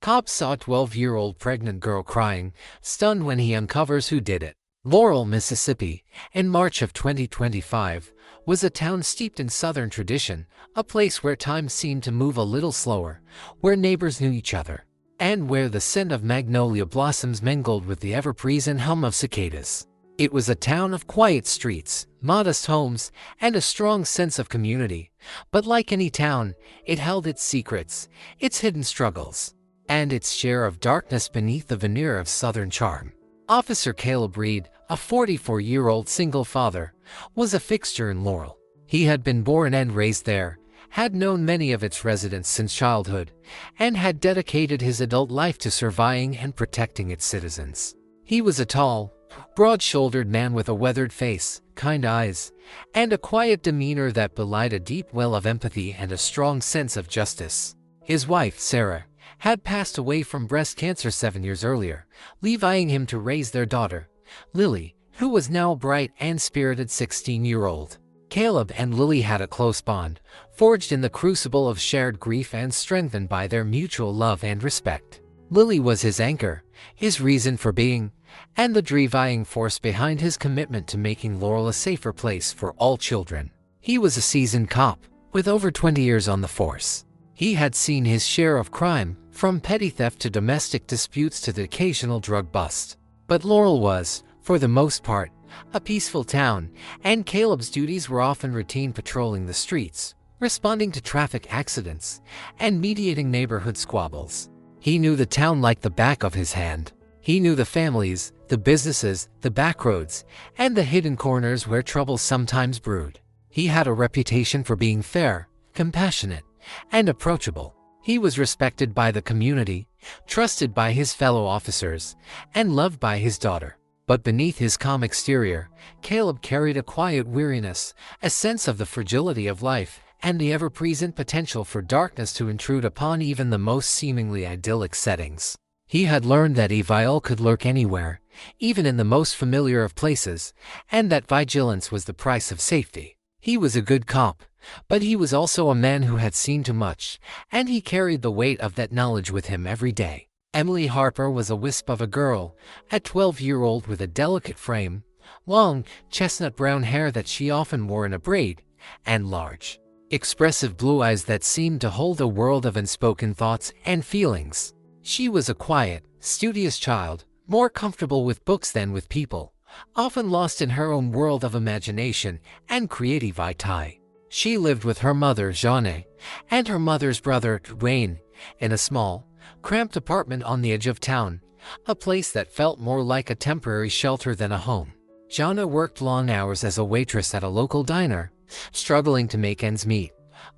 Cops saw a 12-year-old pregnant girl crying, stunned when he uncovers who did it. Laurel, Mississippi, in March of 2025, was a town steeped in Southern tradition, a place where time seemed to move a little slower, where neighbors knew each other, and where the scent of magnolia blossoms mingled with the ever-present hum of cicadas. It was a town of quiet streets, modest homes, and a strong sense of community, but like any town, it held its secrets, its hidden struggles, and its share of darkness beneath the veneer of Southern charm. Officer Caleb Reed, a 44-year-old single father, was a fixture in Laurel. He had been born and raised there, had known many of its residents since childhood, and had dedicated his adult life to surviving and protecting its citizens. He was a tall, broad-shouldered man with a weathered face, kind eyes, and a quiet demeanor that belied a deep well of empathy and a strong sense of justice. His wife, Sarah, had passed away from breast cancer 7 years earlier, leaving him to raise their daughter, Lily, who was now a bright and spirited 16-year-old. Caleb and Lily had a close bond, forged in the crucible of shared grief and strengthened by their mutual love and respect. Lily was his anchor, his reason for being, and the driving force behind his commitment to making Laurel a safer place for all children. He was a seasoned cop, with over 20 years on the force. He had seen his share of crime, from petty theft to domestic disputes to the occasional drug bust. But Laurel was, for the most part, a peaceful town, and Caleb's duties were often routine patrolling the streets, responding to traffic accidents, and mediating neighborhood squabbles. He knew the town like the back of his hand. He knew the families, the businesses, the backroads, and the hidden corners where trouble sometimes brewed. He had a reputation for being fair, compassionate, and approachable. He was respected by the community, trusted by his fellow officers, and loved by his daughter. But beneath his calm exterior, Caleb carried a quiet weariness, a sense of the fragility of life, and the ever-present potential for darkness to intrude upon even the most seemingly idyllic settings. He had learned that evil could lurk anywhere, even in the most familiar of places, and that vigilance was the price of safety. He was a good cop, but he was also a man who had seen too much, and he carried the weight of that knowledge with him every day. Emily Harper was a wisp of a girl, a 12-year-old with a delicate frame, long, chestnut brown hair that she often wore in a braid, and large, expressive blue eyes that seemed to hold a world of unspoken thoughts and feelings. She was a quiet, studious child, more comfortable with books than with people, often lost in her own world of imagination and creativity. She lived with her mother, Jeanne, and her mother's brother, Dwayne, in a small, cramped apartment on the edge of town, a place that felt more like a temporary shelter than a home. Jeanne worked long hours as a waitress at a local diner, struggling to make ends meet,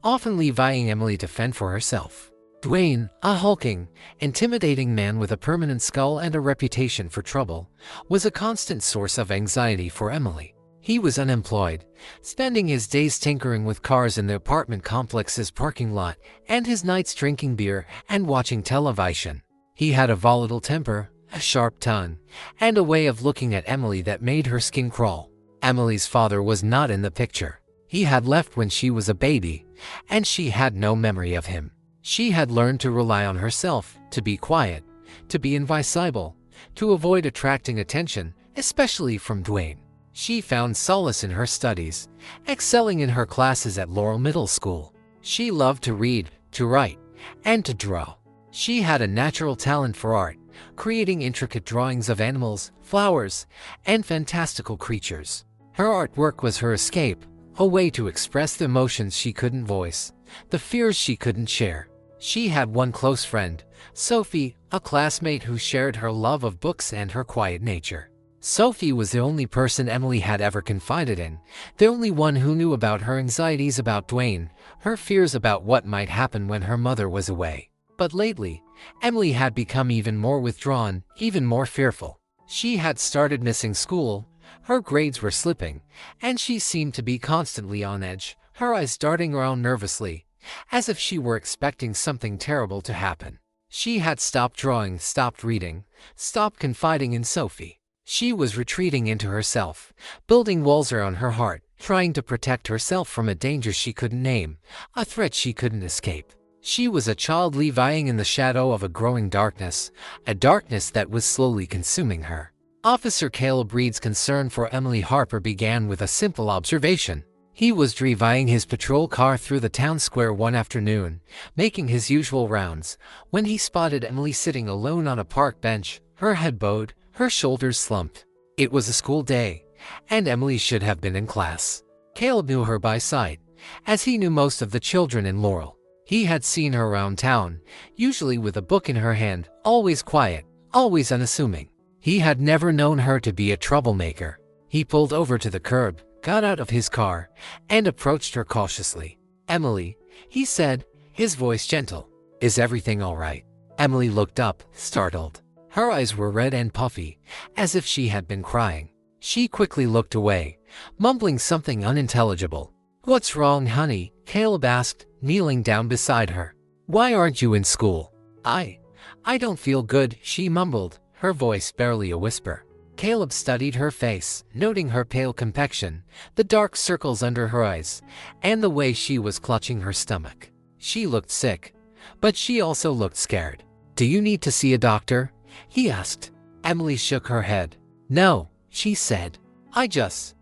often leaving Emily to fend for herself. Dwayne, a hulking, intimidating man with a permanent skull and a reputation for trouble, was a constant source of anxiety for Emily. He was unemployed, spending his days tinkering with cars in the apartment complex's parking lot, and his nights drinking beer and watching television. He had a volatile temper, a sharp tongue, and a way of looking at Emily that made her skin crawl. Emily's father was not in the picture. He had left when she was a baby, and she had no memory of him. She had learned to rely on herself, to be quiet, to be invisible, to avoid attracting attention, especially from Dwayne. She found solace in her studies, excelling in her classes at Laurel Middle School. She loved to read, to write, and to draw. She had a natural talent for art, creating intricate drawings of animals, flowers, and fantastical creatures. Her artwork was her escape, a way to express the emotions she couldn't voice, the fears she couldn't share. She had one close friend, Sophie, a classmate who shared her love of books and her quiet nature. Sophie was the only person Emily had ever confided in, the only one who knew about her anxieties about Dwayne, her fears about what might happen when her mother was away. But lately, Emily had become even more withdrawn, even more fearful. She had started missing school, her grades were slipping, and she seemed to be constantly on edge, her eyes darting around nervously, as if she were expecting something terrible to happen. She had stopped drawing, stopped reading, stopped confiding in Sophie. She was retreating into herself, building walls around her heart, trying to protect herself from a danger she couldn't name, a threat she couldn't escape. She was a child lying in the shadow of a growing darkness, a darkness that was slowly consuming her. Officer Caleb Reed's concern for Emily Harper began with a simple observation. He was driving his patrol car through the town square one afternoon, making his usual rounds, when he spotted Emily sitting alone on a park bench, her head bowed, her shoulders slumped. It was a school day, and Emily should have been in class. Caleb knew her by sight, as he knew most of the children in Laurel. He had seen her around town, usually with a book in her hand, always quiet, always unassuming. He had never known her to be a troublemaker. He pulled over to the curb, got out of his car, and approached her cautiously. "Emily," he said, his voice gentle. "Is everything all right?" Emily looked up, startled. Her eyes were red and puffy, as if she had been crying. She quickly looked away, mumbling something unintelligible. "What's wrong, honey?" Caleb asked, kneeling down beside her. "Why aren't you in school?" I don't feel good," she mumbled, her voice barely a whisper. Caleb studied her face, noting her pale complexion, the dark circles under her eyes, and the way she was clutching her stomach. She looked sick, but she also looked scared. "Do you need to see a doctor?" he asked. Emily shook her head. "No," she said. I just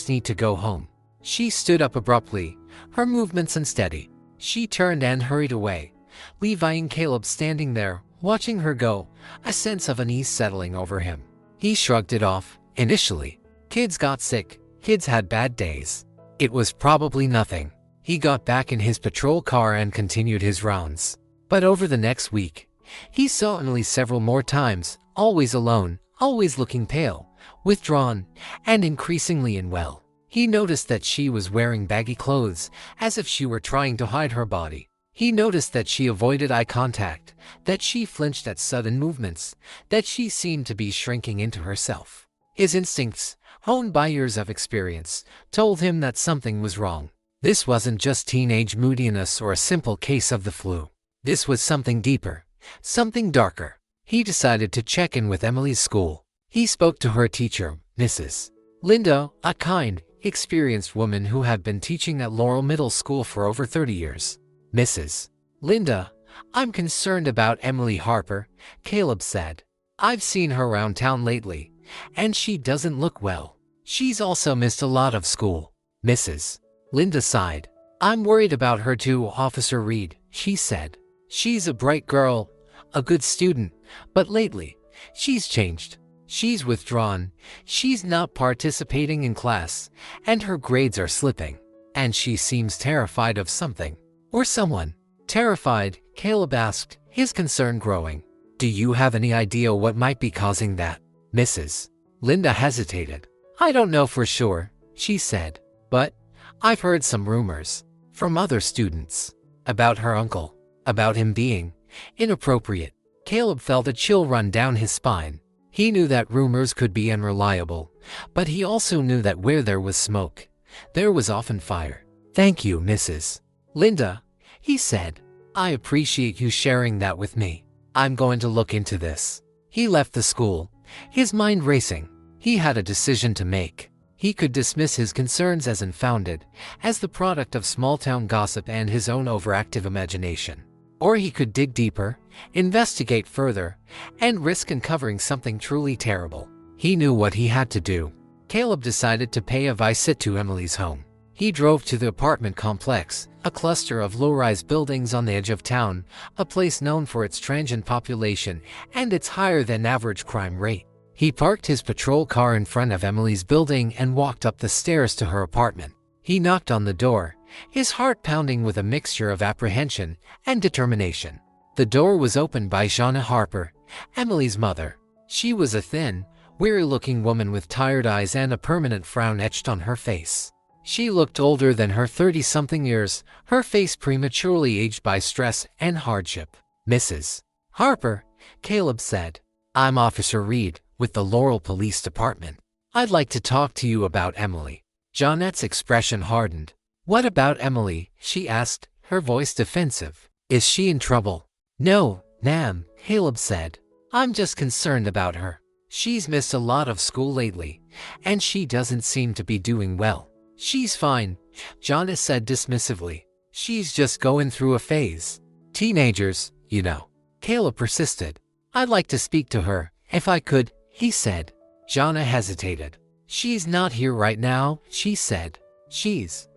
need to go home." She stood up abruptly, her movements unsteady. She turned and hurried away, leaving Caleb standing there, watching her go, a sense of unease settling over him. He shrugged it off. Initially, kids got sick, kids had bad days. It was probably nothing. He got back in his patrol car and continued his rounds. But over the next week, he saw Emily several more times, always alone, always looking pale, withdrawn, and increasingly unwell. He noticed that she was wearing baggy clothes, as if she were trying to hide her body. He noticed that she avoided eye contact, that she flinched at sudden movements, that she seemed to be shrinking into herself. His instincts, honed by years of experience, told him that something was wrong. This wasn't just teenage moodiness or a simple case of the flu. This was something deeper, something darker. He decided to check in with Emily's school. He spoke to her teacher, Mrs. Linda, a kind, experienced woman who had been teaching at Laurel Middle School for over 30 years. "Mrs. Linda, I'm concerned about Emily Harper," Caleb said. "I've seen her around town lately, and she doesn't look well. She's also missed a lot of school." Mrs. Linda sighed. "I'm worried about her too, Officer Reed," she said. "She's a bright girl, a good student, but lately, she's changed. She's withdrawn, she's not participating in class, and her grades are slipping. And she seems terrified of something. Or someone." "Terrified?" Caleb asked, his concern growing. "Do you have any idea what might be causing that?" Mrs. Linda hesitated. "I don't know for sure," she said, "but I've heard some rumors from other students about her uncle, about him being inappropriate." Caleb felt a chill run down his spine. He knew that rumors could be unreliable, but he also knew that where there was smoke, there was often fire. "Thank you, Mrs. Linda," he said. "I appreciate you sharing that with me. I'm going to look into this." He left the school, his mind racing. He had a decision to make. He could dismiss his concerns as unfounded, as the product of small-town gossip and his own overactive imagination. Or he could dig deeper, investigate further, and risk uncovering something truly terrible. He knew what he had to do. Caleb decided to pay a visit to Emily's home. He drove to the apartment complex, a cluster of low-rise buildings on the edge of town, a place known for its transient population and its higher-than-average crime rate. He parked his patrol car in front of Emily's building and walked up the stairs to her apartment. He knocked on the door, his heart pounding with a mixture of apprehension and determination. The door was opened by Shauna Harper, Emily's mother. She was a thin, weary-looking woman with tired eyes and a permanent frown etched on her face. She looked older than her 30-something years, her face prematurely aged by stress and hardship. "Mrs. Harper," Caleb said, "I'm Officer Reed with the Laurel Police Department. I'd like to talk to you about Emily." Jeanette's expression hardened. "What about Emily?" she asked, her voice defensive. "Is she in trouble?" "No, ma'am," Caleb said. "I'm just concerned about her. She's missed a lot of school lately, and she doesn't seem to be doing well." "She's fine," Jeanette said dismissively. "She's just going through a phase." Teenagers, you know. Caleb persisted. I'd like to speak to her, if I could, he said. Jonna hesitated. She's not here right now, she said. She's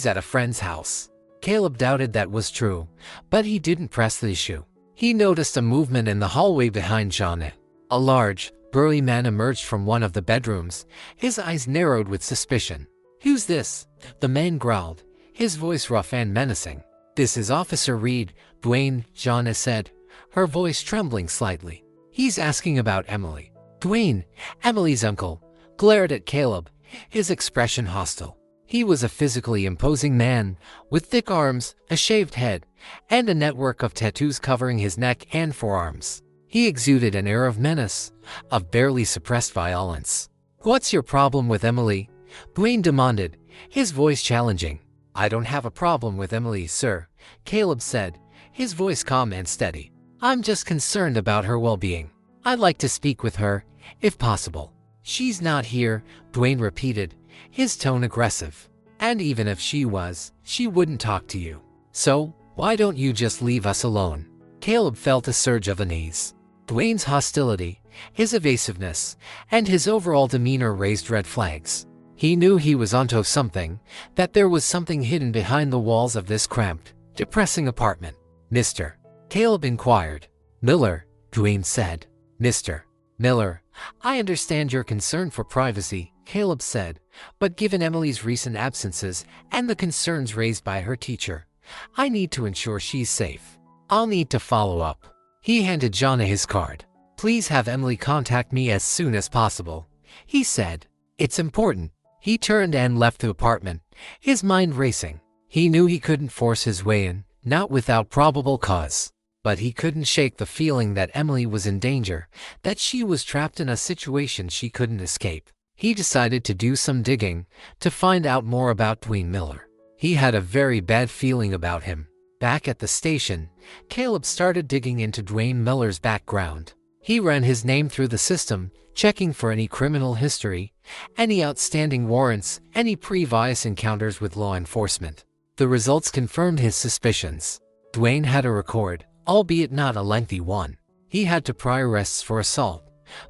at a friend's house. Caleb doubted that was true, but he didn't press the issue. He noticed a movement in the hallway behind Jonna. A large, burly man emerged from one of the bedrooms, his eyes narrowed with suspicion. Who's this? The man growled, his voice rough and menacing. This is Officer Reed, Dwayne, Jonna said, her voice trembling slightly. He's asking about Emily. Dwayne, Emily's uncle, glared at Caleb, his expression hostile. He was a physically imposing man, with thick arms, a shaved head, and a network of tattoos covering his neck and forearms. He exuded an air of menace, of barely suppressed violence. What's your problem with Emily? Dwayne demanded, his voice challenging. I don't have a problem with Emily, sir, Caleb said, his voice calm and steady. I'm just concerned about her well-being. I'd like to speak with her, if possible. She's not here, Dwayne repeated, his tone aggressive. And even if she was, she wouldn't talk to you. So, why don't you just leave us alone? Caleb felt a surge of unease. Dwayne's hostility, his evasiveness, and his overall demeanor raised red flags. He knew he was onto something, that there was something hidden behind the walls of this cramped, depressing apartment. Mr. Caleb inquired. Miller, Dwayne said. Mr. Miller, I understand your concern for privacy, Caleb said, but given Emily's recent absences and the concerns raised by her teacher, I need to ensure she's safe. I'll need to follow up. He handed Jonna his card. Please have Emily contact me as soon as possible, he said. It's important. He turned and left the apartment, his mind racing. He knew he couldn't force his way in, not without probable cause. But he couldn't shake the feeling that Emily was in danger, that she was trapped in a situation she couldn't escape. He decided to do some digging, to find out more about Dwayne Miller. He had a very bad feeling about him. Back at the station, Caleb started digging into Dwayne Miller's background. He ran his name through the system, checking for any criminal history, any outstanding warrants, any previous encounters with law enforcement. The results confirmed his suspicions. Dwayne had a record, albeit not a lengthy one. He had two prior arrests for assault,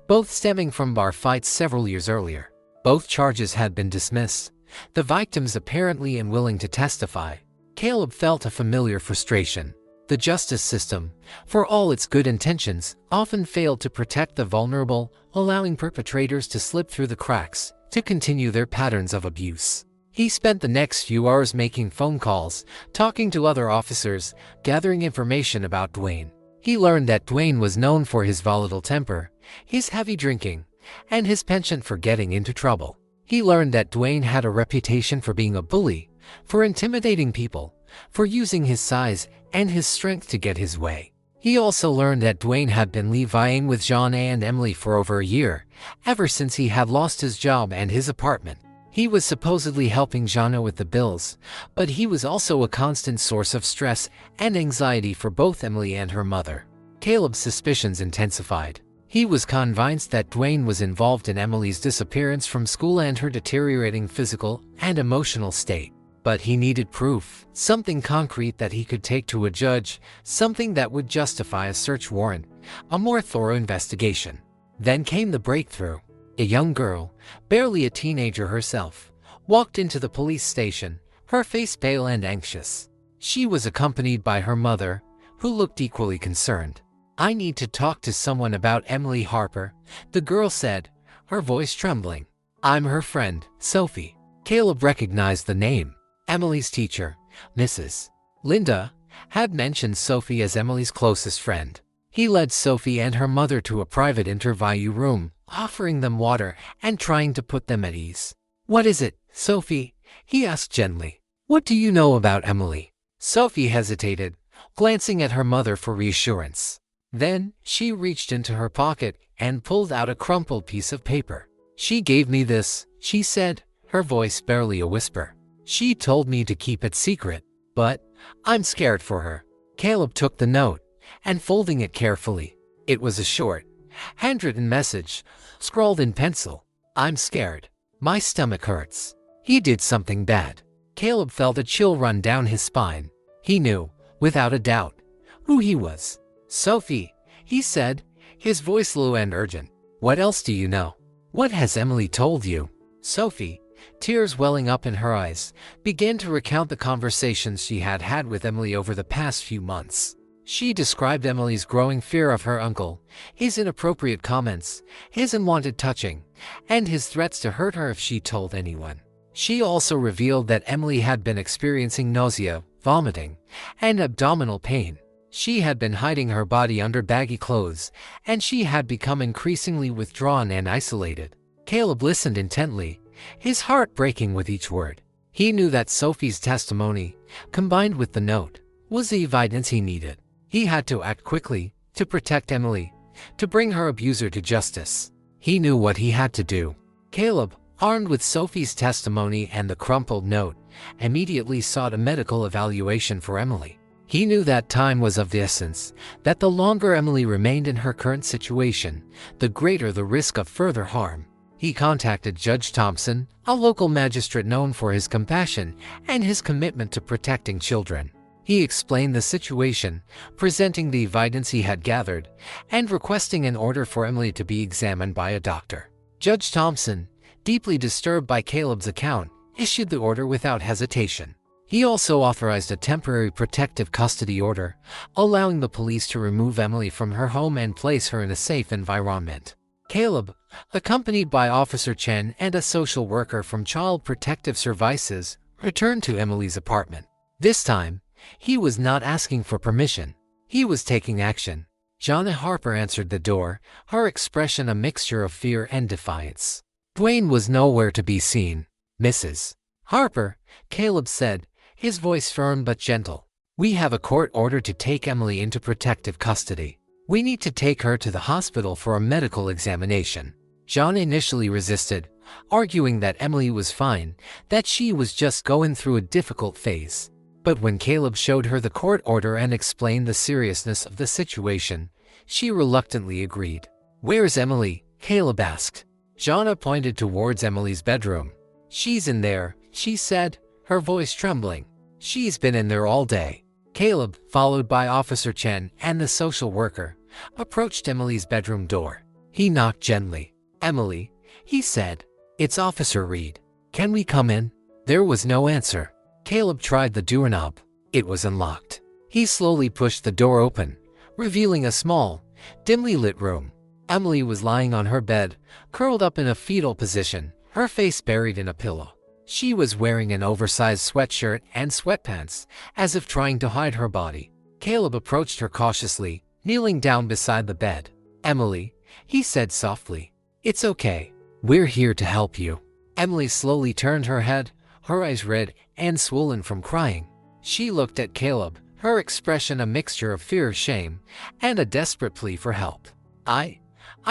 both stemming from bar fights several years earlier. Both charges had been dismissed, the victims apparently unwilling to testify. Caleb felt a familiar frustration. The justice system, for all its good intentions, often failed to protect the vulnerable, allowing perpetrators to slip through the cracks, to continue their patterns of abuse. He spent the next few hours making phone calls, talking to other officers, gathering information about Dwayne. He learned that Dwayne was known for his volatile temper, his heavy drinking, and his penchant for getting into trouble. He learned that Dwayne had a reputation for being a bully, for intimidating people, for using his size and his strength to get his way. He also learned that Dwayne had been levying with Jonna and Emily for over a year, ever since he had lost his job and his apartment. He was supposedly helping Jonna with the bills, but he was also a constant source of stress and anxiety for both Emily and her mother. Caleb's suspicions intensified. He was convinced that Dwayne was involved in Emily's disappearance from school and her deteriorating physical and emotional state. But he needed proof, something concrete that he could take to a judge, something that would justify a search warrant, a more thorough investigation. Then came the breakthrough. A young girl, barely a teenager herself, walked into the police station, her face pale and anxious. She was accompanied by her mother, who looked equally concerned. I need to talk to someone about Emily Harper, the girl said, her voice trembling. I'm her friend, Sophie. Caleb recognized the name. Emily's teacher, Mrs. Linda, had mentioned Sophie as Emily's closest friend. He led Sophie and her mother to a private interview room, offering them water and trying to put them at ease. What is it, Sophie? He asked gently. What do you know about Emily? Sophie hesitated, glancing at her mother for reassurance. Then, she reached into her pocket and pulled out a crumpled piece of paper. She gave me this, she said, her voice barely a whisper. She told me to keep it secret, but I'm scared for her. Caleb took the note, and folding it carefully, it was a short, handwritten message, scrawled in pencil. I'm scared. My stomach hurts. He did something bad. Caleb felt a chill run down his spine. He knew, without a doubt, who he was. "Sophie," he said, his voice low and urgent. "What else do you know? What has Emily told you?" Sophie, tears welling up in her eyes, began to recount the conversations she had had with Emily over the past few months. She described Emily's growing fear of her uncle, his inappropriate comments, his unwanted touching, and his threats to hurt her if she told anyone. She also revealed that Emily had been experiencing nausea, vomiting, and abdominal pain. She had been hiding her body under baggy clothes, and she had become increasingly withdrawn and isolated. Caleb listened intently, his heart breaking with each word. He knew that Sophie's testimony, combined with the note, was the evidence he needed. He had to act quickly, to protect Emily, to bring her abuser to justice. He knew what he had to do. Caleb, armed with Sophie's testimony and the crumpled note, immediately sought a medical evaluation for Emily. He knew that time was of the essence, that the longer Emily remained in her current situation, the greater the risk of further harm. He contacted Judge Thompson, a local magistrate known for his compassion and his commitment to protecting children. He explained the situation, presenting the evidence he had gathered, and requesting an order for Emily to be examined by a doctor. Judge Thompson, deeply disturbed by Caleb's account, issued the order without hesitation. He also authorized a temporary protective custody order, allowing the police to remove Emily from her home and place her in a safe environment. Caleb, accompanied by Officer Chen and a social worker from Child Protective Services, returned to Emily's apartment. This time, he was not asking for permission. He was taking action. Jonna Harper answered the door, her expression a mixture of fear and defiance. Dwayne was nowhere to be seen. "Mrs. Harper," Caleb said, his voice firm but gentle. "We have a court order to take Emily into protective custody. We need to take her to the hospital for a medical examination." John initially resisted, arguing that Emily was fine, that she was just going through a difficult phase. But when Caleb showed her the court order and explained the seriousness of the situation, she reluctantly agreed. "Where's Emily?" Caleb asked. Jonna pointed towards Emily's bedroom. "She's in there," she said, her voice trembling. "She's been in there all day." Caleb, followed by Officer Chen and the social worker, approached Emily's bedroom door. He knocked gently. "Emily," he said. "It's Officer Reed. Can we come in?" There was no answer. Caleb tried the doorknob. It was unlocked. He slowly pushed the door open, revealing a small, dimly lit room. Emily was lying on her bed, curled up in a fetal position, her face buried in a pillow. She was wearing an oversized sweatshirt and sweatpants, as if trying to hide her body. Caleb approached her cautiously, kneeling down beside the bed. "Emily," he said softly. "It's okay. We're here to help you." Emily slowly turned her head, her eyes red and swollen from crying. She looked at Caleb, her expression a mixture of fear, shame, and a desperate plea for help. I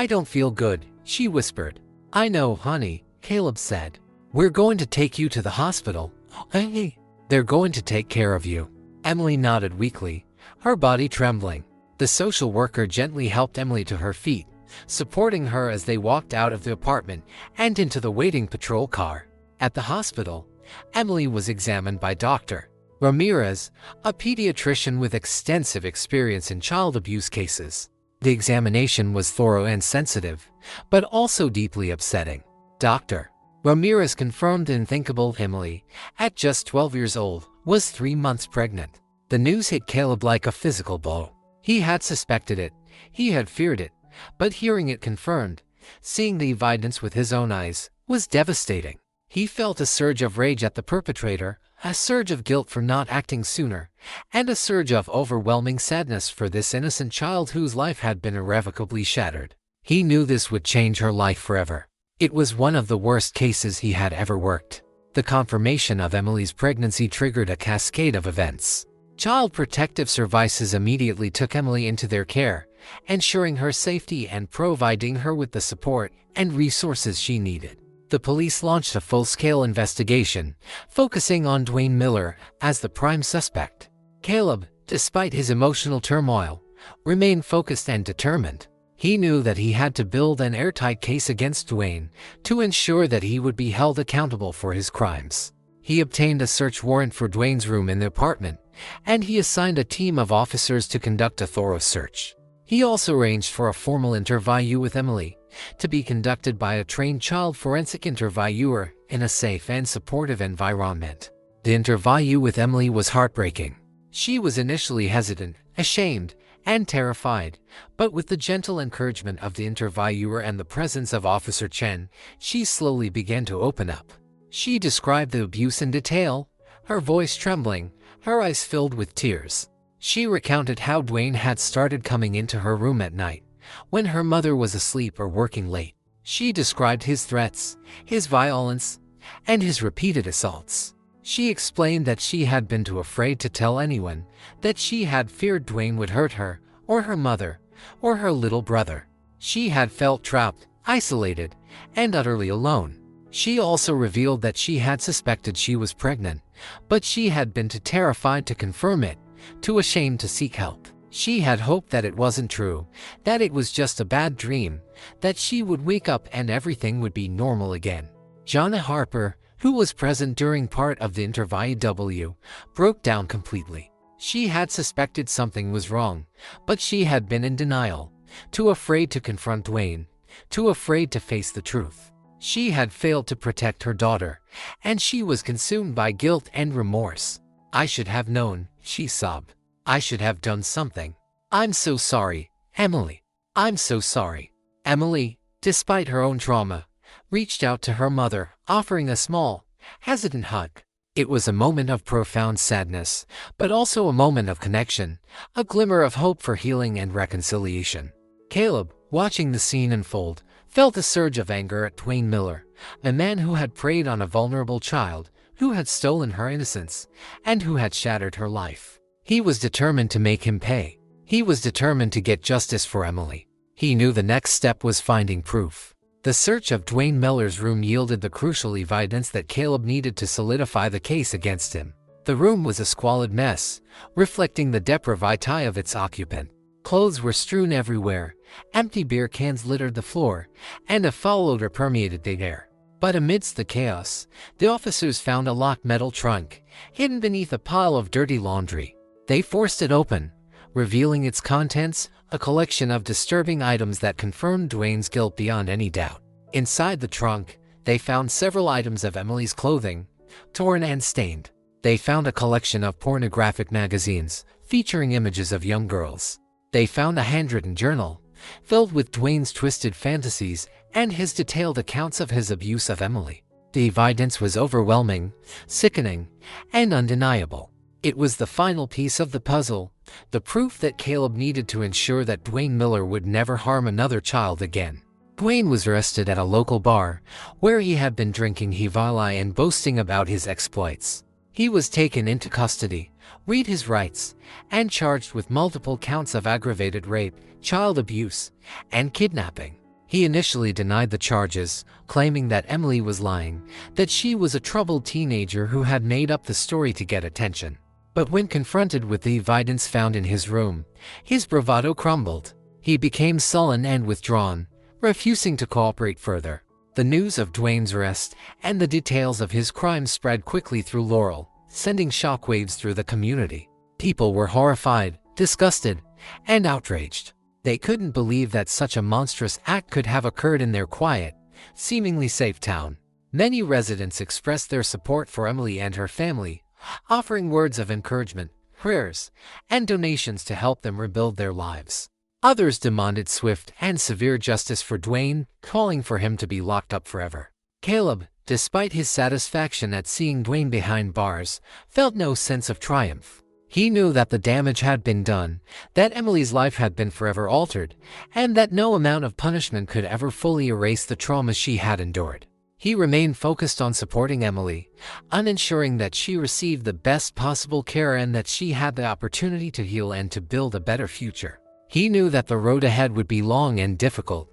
don't feel good," she whispered. "I know, honey," Caleb said. "We're going to take you to the hospital. Hey, they're going to take care of you." Emily nodded weakly, her body trembling. The social worker gently helped Emily to her feet, supporting her as they walked out of the apartment and into the waiting patrol car. At the hospital, Emily was examined by Dr. Ramirez, a pediatrician with extensive experience in child abuse cases. The examination was thorough and sensitive, but also deeply upsetting. Dr. Ramirez confirmed the unthinkable: Emily, at just 12 years old, was 3 months pregnant. The news hit Caleb like a physical blow. He had suspected it, he had feared it, but hearing it confirmed, seeing the evidence with his own eyes, was devastating. He felt a surge of rage at the perpetrator, a surge of guilt for not acting sooner, and a surge of overwhelming sadness for this innocent child whose life had been irrevocably shattered. He knew this would change her life forever. It was one of the worst cases he had ever worked. The confirmation of Emily's pregnancy triggered a cascade of events. Child Protective Services immediately took Emily into their care, ensuring her safety and providing her with the support and resources she needed. The police launched a full-scale investigation, focusing on Dwayne Miller as the prime suspect. Caleb, despite his emotional turmoil, remained focused and determined. He knew that he had to build an airtight case against Dwayne to ensure that he would be held accountable for his crimes. He obtained a search warrant for Dwayne's room in the apartment, and he assigned a team of officers to conduct a thorough search. He also arranged for a formal interview with Emily, to be conducted by a trained child forensic interviewer in a safe and supportive environment. The interview with Emily was heartbreaking. She was initially hesitant, ashamed, and terrified, but with the gentle encouragement of the interviewer and the presence of Officer Chen, she slowly began to open up. She described the abuse in detail, her voice trembling, her eyes filled with tears. She recounted how Dwayne had started coming into her room at night, when her mother was asleep or working late. She described his threats, his violence, and his repeated assaults. She explained that she had been too afraid to tell anyone, that she had feared Dwayne would hurt her, or her mother, or her little brother. She had felt trapped, isolated, and utterly alone. She also revealed that she had suspected she was pregnant, but she had been too terrified to confirm it, too ashamed to seek help. She had hoped that it wasn't true, that it was just a bad dream, that she would wake up and everything would be normal again. Jonna Harper, who was present during part of the interview, broke down completely. She had suspected something was wrong, but she had been in denial, too afraid to confront Dwayne, too afraid to face the truth. She had failed to protect her daughter, and she was consumed by guilt and remorse. "I should have known," she sobbed. "I should have done something. I'm so sorry, Emily. I'm so sorry." Emily, despite her own trauma, reached out to her mother, offering a small, hesitant hug. It was a moment of profound sadness, but also a moment of connection, a glimmer of hope for healing and reconciliation. Caleb, watching the scene unfold, felt a surge of anger at Dwayne Miller, a man who had preyed on a vulnerable child, who had stolen her innocence, and who had shattered her life. He was determined to make him pay. He was determined to get justice for Emily. He knew the next step was finding proof. The search of Dwayne Miller's room yielded the crucial evidence that Caleb needed to solidify the case against him. The room was a squalid mess, reflecting the depravity of its occupant. Clothes were strewn everywhere, empty beer cans littered the floor, and a foul odor permeated the air. But amidst the chaos, the officers found a locked metal trunk, hidden beneath a pile of dirty laundry. They forced it open, revealing its contents, a collection of disturbing items that confirmed Dwayne's guilt beyond any doubt. Inside the trunk, they found several items of Emily's clothing, torn and stained. They found a collection of pornographic magazines, featuring images of young girls. They found a handwritten journal, filled with Dwayne's twisted fantasies and his detailed accounts of his abuse of Emily. The evidence was overwhelming, sickening, and undeniable. It was the final piece of the puzzle, the proof that Caleb needed to ensure that Dwayne Miller would never harm another child again. Dwayne was arrested at a local bar, where he had been drinking Hivali and boasting about his exploits. He was taken into custody, read his rights, and charged with multiple counts of aggravated rape, child abuse, and kidnapping. He initially denied the charges, claiming that Emily was lying, that she was a troubled teenager who had made up the story to get attention. But when confronted with the evidence found in his room, his bravado crumbled. He became sullen and withdrawn, refusing to cooperate further. The news of Dwayne's arrest and the details of his crimes spread quickly through Laurel, sending shockwaves through the community. People were horrified, disgusted, and outraged. They couldn't believe that such a monstrous act could have occurred in their quiet, seemingly safe town. Many residents expressed their support for Emily and her family, offering words of encouragement, prayers, and donations to help them rebuild their lives. Others demanded swift and severe justice for Dwayne, calling for him to be locked up forever. Caleb, despite his satisfaction at seeing Dwayne behind bars, felt no sense of triumph. He knew that the damage had been done, that Emily's life had been forever altered, and that no amount of punishment could ever fully erase the trauma she had endured. He remained focused on supporting Emily, on ensuring that she received the best possible care and that she had the opportunity to heal and to build a better future. He knew that the road ahead would be long and difficult,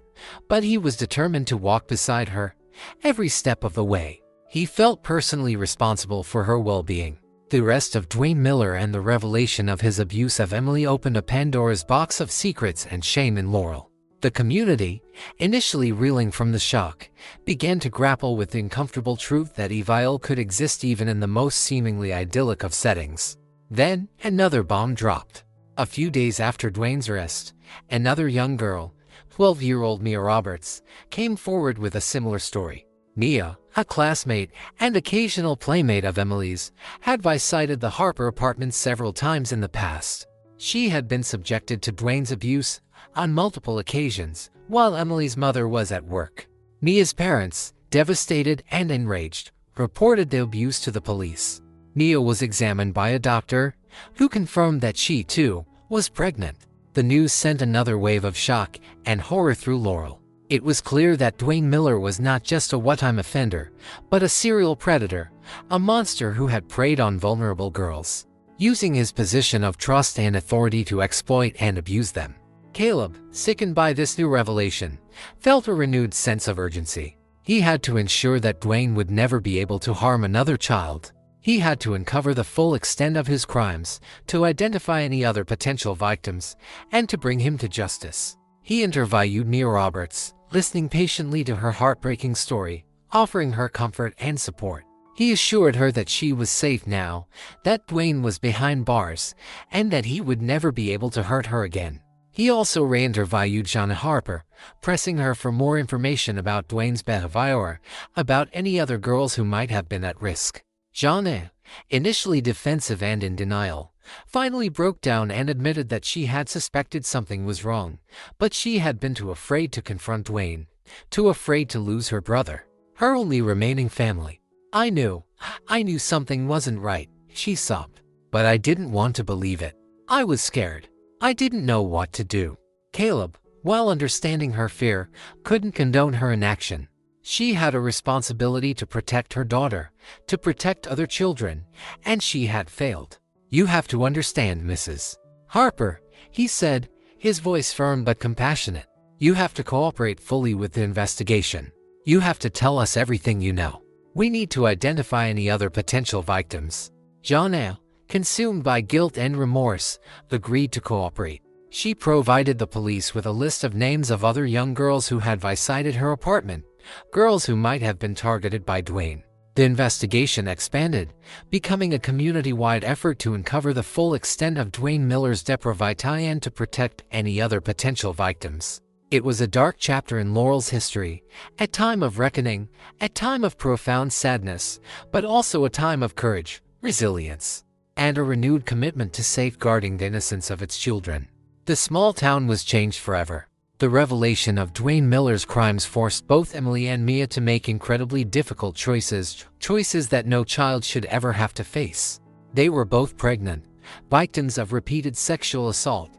but he was determined to walk beside her, every step of the way. He felt personally responsible for her well-being. The arrest of Dwayne Miller and the revelation of his abuse of Emily opened a Pandora's box of secrets and shame in Laurel. The community, initially reeling from the shock, began to grapple with the uncomfortable truth that evil could exist even in the most seemingly idyllic of settings. Then, another bomb dropped. A few days after Dwayne's arrest, another young girl, 12-year-old Mia Roberts, came forward with a similar story. Mia, a classmate and occasional playmate of Emily's, had visited the Harper apartment several times in the past. She had been subjected to Dwayne's abuse on multiple occasions while Emily's mother was at work. Mia's parents, devastated and enraged, reported the abuse to the police. Mia was examined by a doctor who confirmed that she, too, was pregnant. The news sent another wave of shock and horror through Laurel. It was clear that Dwayne Miller was not just a one-time offender, but a serial predator, a monster who had preyed on vulnerable girls, using his position of trust and authority to exploit and abuse them. Caleb, sickened by this new revelation, felt a renewed sense of urgency. He had to ensure that Dwayne would never be able to harm another child. He had to uncover the full extent of his crimes, to identify any other potential victims, and to bring him to justice. He interviewed Mia Roberts, listening patiently to her heartbreaking story, offering her comfort and support. He assured her that she was safe now, that Dwayne was behind bars, and that he would never be able to hurt her again. He also re-interviewed Jonna Harper, pressing her for more information about Dwayne's behavior, about any other girls who might have been at risk. Jonna, initially defensive and in denial, finally broke down and admitted that she had suspected something was wrong, but she had been too afraid to confront Dwayne, too afraid to lose her brother, her only remaining family. I knew something wasn't right," she sobbed. "But I didn't want to believe it. I was scared. I didn't know what to do." Caleb, while understanding her fear, couldn't condone her inaction. She had a responsibility to protect her daughter, to protect other children, and she had failed. "You have to understand, Mrs. Harper," he said, his voice firm but compassionate. "You have to cooperate fully with the investigation. You have to tell us everything you know. We need to identify any other potential victims." Jonna, consumed by guilt and remorse, agreed to cooperate. She provided the police with a list of names of other young girls who had visited her apartment, girls who might have been targeted by Dwayne. The investigation expanded, becoming a community-wide effort to uncover the full extent of Dwayne Miller's depravity and to protect any other potential victims. It was a dark chapter in Laurel's history, a time of reckoning, a time of profound sadness, but also a time of courage, resilience, and a renewed commitment to safeguarding the innocence of its children. The small town was changed forever. The revelation of Dwayne Miller's crimes forced both Emily and Mia to make incredibly difficult choices that no child should ever have to face. They were both pregnant, victims of repeated sexual assault,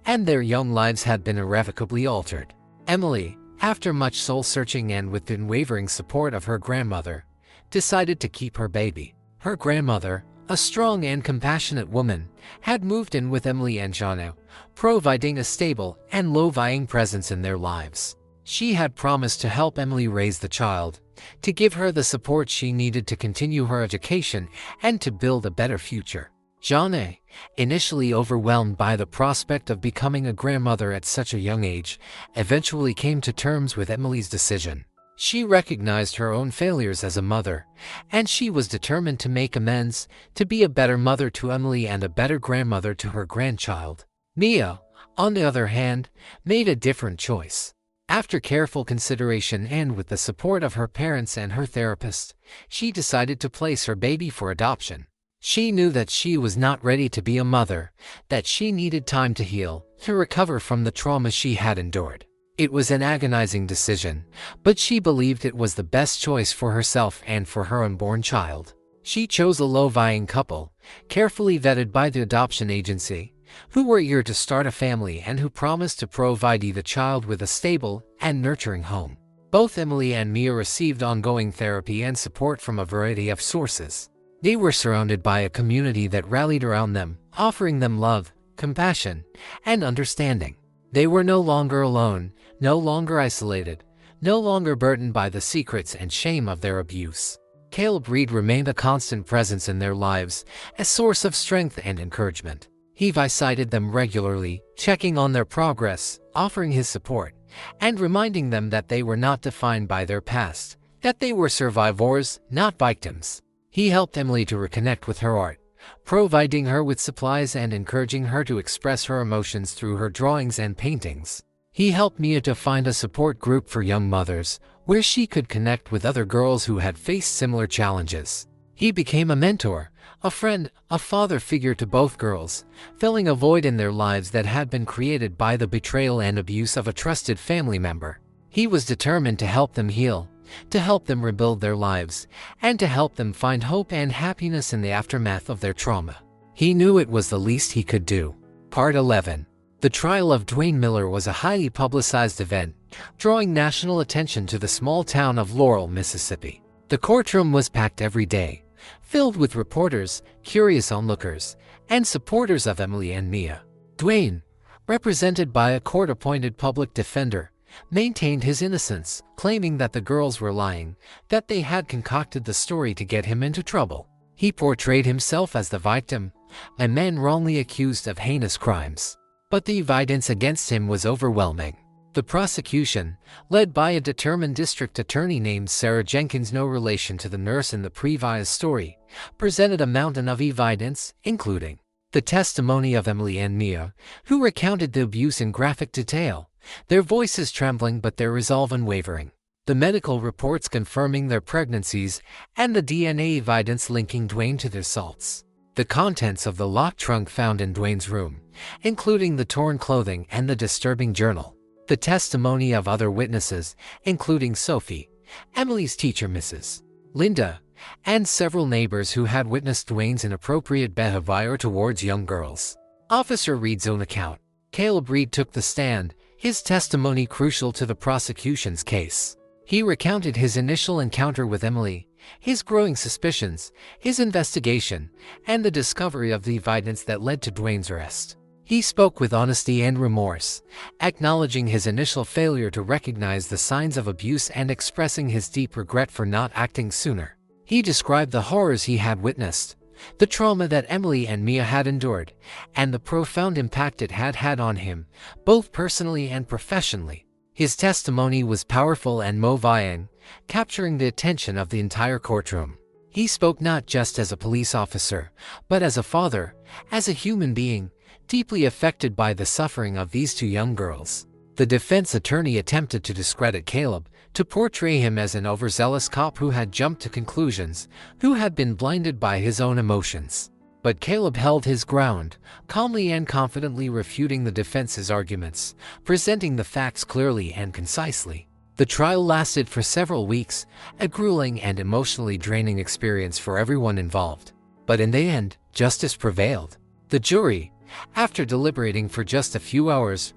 and their young lives had been irrevocably altered. Emily, after much soul-searching and with the unwavering support of her grandmother, decided to keep her baby. Her grandmother, a strong and compassionate woman, had moved in with Emily and Jonna, providing a stable and low-lying presence in their lives. She had promised to help Emily raise the child, to give her the support she needed to continue her education and to build a better future. Jonna, initially overwhelmed by the prospect of becoming a grandmother at such a young age, eventually came to terms with Emily's decision. She recognized her own failures as a mother, and she was determined to make amends, to be a better mother to Emily and a better grandmother to her grandchild. Mia, on the other hand, made a different choice. After careful consideration and with the support of her parents and her therapist, she decided to place her baby for adoption. She knew that she was not ready to be a mother, that she needed time to heal, to recover from the trauma she had endured. It was an agonizing decision, but she believed it was the best choice for herself and for her unborn child. She chose a low-lying couple, carefully vetted by the adoption agency, who were eager to start a family and who promised to provide the child with a stable and nurturing home. Both Emily and Mia received ongoing therapy and support from a variety of sources. They were surrounded by a community that rallied around them, offering them love, compassion, and understanding. They were no longer alone, no longer isolated, no longer burdened by the secrets and shame of their abuse. Caleb Reed remained a constant presence in their lives, a source of strength and encouragement. He visited them regularly, checking on their progress, offering his support, and reminding them that they were not defined by their past, that they were survivors, not victims. He helped Emily to reconnect with her art, providing her with supplies and encouraging her to express her emotions through her drawings and paintings. He helped Mia to find a support group for young mothers, where she could connect with other girls who had faced similar challenges. He became a mentor, a friend, a father figure to both girls, filling a void in their lives that had been created by the betrayal and abuse of a trusted family member. He was determined to help them heal, to help them rebuild their lives, and to help them find hope and happiness in the aftermath of their trauma. He knew it was the least he could do. Part 11. The trial of Dwayne Miller was a highly publicized event, drawing national attention to the small town of Laurel, Mississippi. The courtroom was packed every day, filled with reporters, curious onlookers, and supporters of Emily and Mia. Dwayne, represented by a court-appointed public defender, maintained his innocence, claiming that the girls were lying, that they had concocted the story to get him into trouble. He portrayed himself as the victim, a man wrongly accused of heinous crimes. But the evidence against him was overwhelming. The prosecution, led by a determined district attorney named Sarah Jenkins, no relation to the nurse in the previous story, presented a mountain of evidence, including the testimony of Emily and Mia, who recounted the abuse in graphic detail, their voices trembling but their resolve unwavering, the medical reports confirming their pregnancies, and the DNA evidence linking Dwayne to the assaults. The contents of the locked trunk found in Dwayne's room, including the torn clothing and the disturbing journal. The testimony of other witnesses, including Sophie, Emily's teacher Mrs. Linda, and several neighbors who had witnessed Dwayne's inappropriate behavior towards young girls. Officer Reed's own account. Caleb Reed took the stand, his testimony crucial to the prosecution's case. He recounted his initial encounter with Emily, his growing suspicions, his investigation, and the discovery of the evidence that led to Dwayne's arrest. He spoke with honesty and remorse, acknowledging his initial failure to recognize the signs of abuse and expressing his deep regret for not acting sooner. He described the horrors he had witnessed, the trauma that Emily and Mia had endured, and the profound impact it had had on him, both personally and professionally. His testimony was powerful and moving, capturing the attention of the entire courtroom. He spoke not just as a police officer, but as a father, as a human being, deeply affected by the suffering of these two young girls. The defense attorney attempted to discredit Caleb, to portray him as an overzealous cop who had jumped to conclusions, who had been blinded by his own emotions. But Caleb held his ground, calmly and confidently refuting the defense's arguments, presenting the facts clearly and concisely. The trial lasted for several weeks, a grueling and emotionally draining experience for everyone involved. But in the end, justice prevailed. The jury, after deliberating for just a few hours,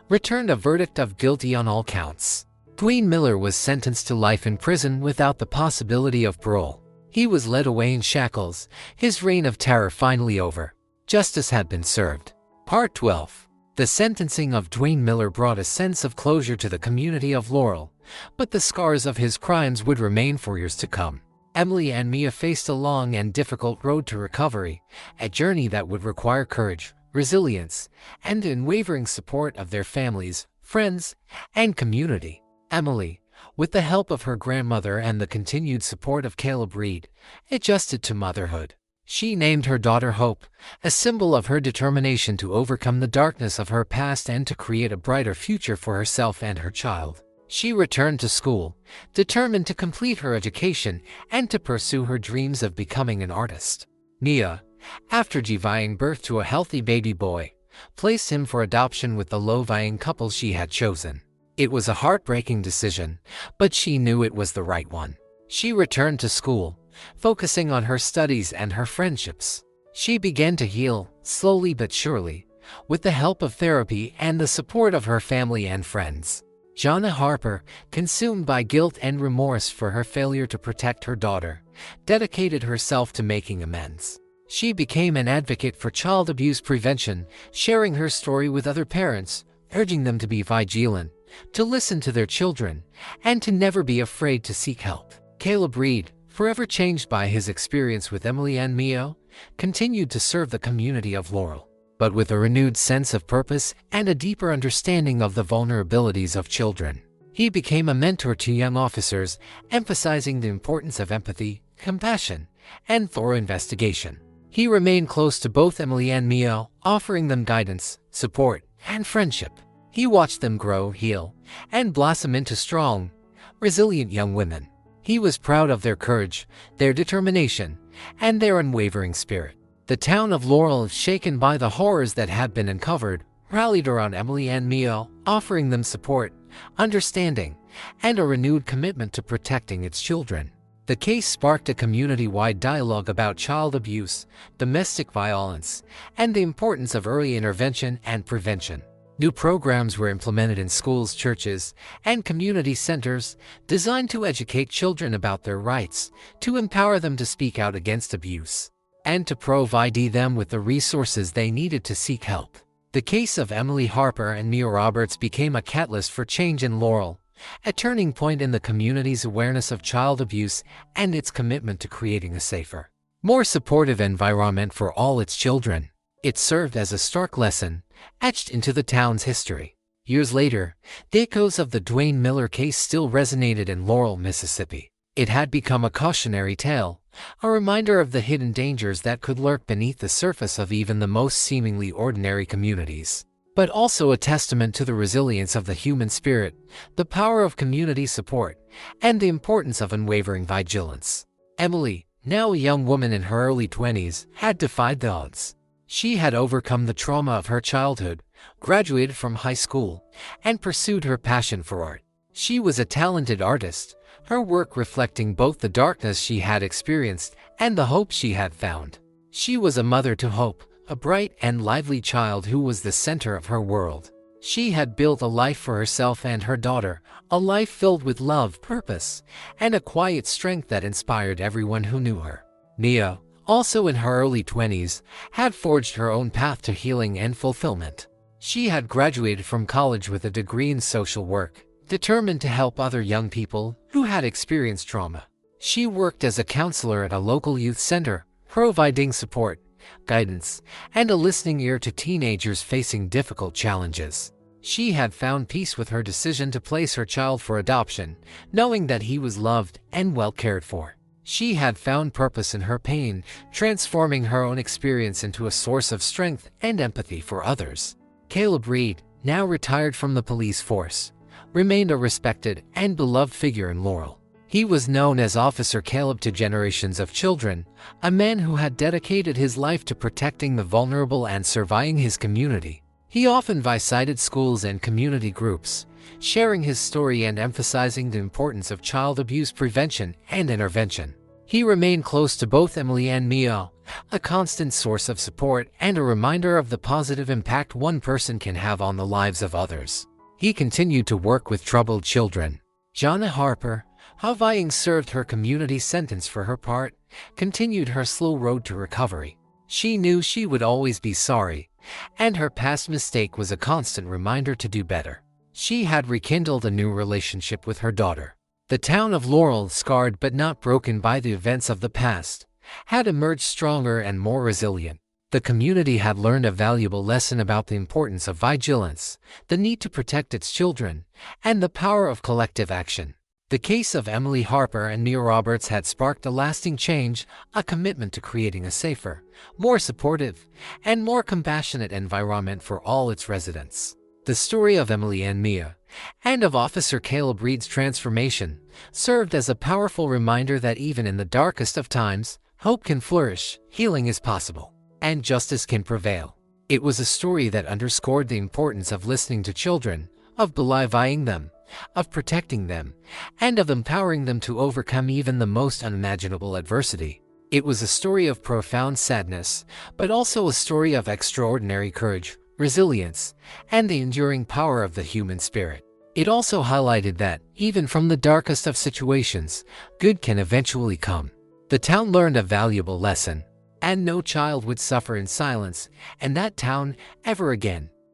returned a verdict of guilty on all counts. Dwayne Miller was sentenced to life in prison without the possibility of parole. He was led away in shackles, his reign of terror finally over. Justice had been served. Part 12. The sentencing of Dwayne Miller brought a sense of closure to the community of Laurel, but the scars of his crimes would remain for years to come. Emily and Mia faced a long and difficult road to recovery, a journey that would require courage, resilience, and unwavering support of their families, friends, and community. Emily, with the help of her grandmother and the continued support of Caleb Reed, adjusted to motherhood. She named her daughter Hope, a symbol of her determination to overcome the darkness of her past and to create a brighter future for herself and her child. She returned to school, determined to complete her education and to pursue her dreams of becoming an artist. Mia, after giving birth to a healthy baby boy, placed him for adoption with the low-vying couple she had chosen. It was a heartbreaking decision, but she knew it was the right one. She returned to school, focusing on her studies and her friendships. She began to heal, slowly but surely, with the help of therapy and the support of her family and friends. Jonna Harper, consumed by guilt and remorse for her failure to protect her daughter, dedicated herself to making amends. She became an advocate for child abuse prevention, sharing her story with other parents, urging them to be vigilant, to listen to their children, and to never be afraid to seek help. Caleb Reed, forever changed by his experience with Emily and Mia, continued to serve the community of Laurel, but with a renewed sense of purpose and a deeper understanding of the vulnerabilities of children. He became a mentor to young officers, emphasizing the importance of empathy, compassion, and thorough investigation. He remained close to both Emily and Mia, offering them guidance, support, and friendship. He watched them grow, heal, and blossom into strong, resilient young women. He was proud of their courage, their determination, and their unwavering spirit. The town of Laurel, shaken by the horrors that had been uncovered, rallied around Emily and Mia, offering them support, understanding, and a renewed commitment to protecting its children. The case sparked a community-wide dialogue about child abuse, domestic violence, and the importance of early intervention and prevention. New programs were implemented in schools, churches, and community centers designed to educate children about their rights, to empower them to speak out against abuse, and to provide them with the resources they needed to seek help. The case of Emily Harper and Mia Roberts became a catalyst for change in Laurel, a turning point in the community's awareness of child abuse and its commitment to creating a safer, more supportive environment for all its children. It served as a stark lesson, etched into the town's history. Years later, the echoes of the Duane Miller case still resonated in Laurel, Mississippi. It had become a cautionary tale, a reminder of the hidden dangers that could lurk beneath the surface of even the most seemingly ordinary communities, but also a testament to the resilience of the human spirit, the power of community support, and the importance of unwavering vigilance. Emily, now a young woman in her early 20s, had defied the odds. She had overcome the trauma of her childhood, graduated from high school, and pursued her passion for art. She was a talented artist, her work reflecting both the darkness she had experienced and the hope she had found. She was a mother to Hope, a bright and lively child who was the center of her world. She had built a life for herself and her daughter, a life filled with love, purpose, and a quiet strength that inspired everyone who knew her. Mia, also in her early 20s, had forged her own path to healing and fulfillment. She had graduated from college with a degree in social work, determined to help other young people who had experienced trauma. She worked as a counselor at a local youth center, providing support, guidance, and a listening ear to teenagers facing difficult challenges. She had found peace with her decision to place her child for adoption, knowing that he was loved and well cared for. She had found purpose in her pain, transforming her own experience into a source of strength and empathy for others. Caleb Reed, now retired from the police force, remained a respected and beloved figure in Laurel. He was known as Officer Caleb to generations of children, a man who had dedicated his life to protecting the vulnerable and surviving his community. He often visited schools and community groups, sharing his story and emphasizing the importance of child abuse prevention and intervention. He remained close to both Emily and Mia, a constant source of support and a reminder of the positive impact one person can have on the lives of others. He continued to work with troubled children. Jonna Harper, having served her community sentence for her part, continued her slow road to recovery. She knew she would always be sorry, and her past mistake was a constant reminder to do better. She had rekindled a new relationship with her daughter. The town of Laurel, scarred but not broken by the events of the past, had emerged stronger and more resilient. The community had learned a valuable lesson about the importance of vigilance, the need to protect its children, and the power of collective action. The case of Emily Harper and Mia Roberts had sparked a lasting change, a commitment to creating a safer, more supportive, and more compassionate environment for all its residents. The story of Emily and Mia, and of Officer Caleb Reed's transformation, served as a powerful reminder that even in the darkest of times, hope can flourish, healing is possible, and justice can prevail. It was a story that underscored the importance of listening to children, of believing them, of protecting them, and of empowering them to overcome even the most unimaginable adversity. It was a story of profound sadness, but also a story of extraordinary courage, resilience, and the enduring power of the human spirit. It also highlighted that, even from the darkest of situations, good can eventually come. The town learned a valuable lesson, and no child would suffer in silence, and that town, ever again.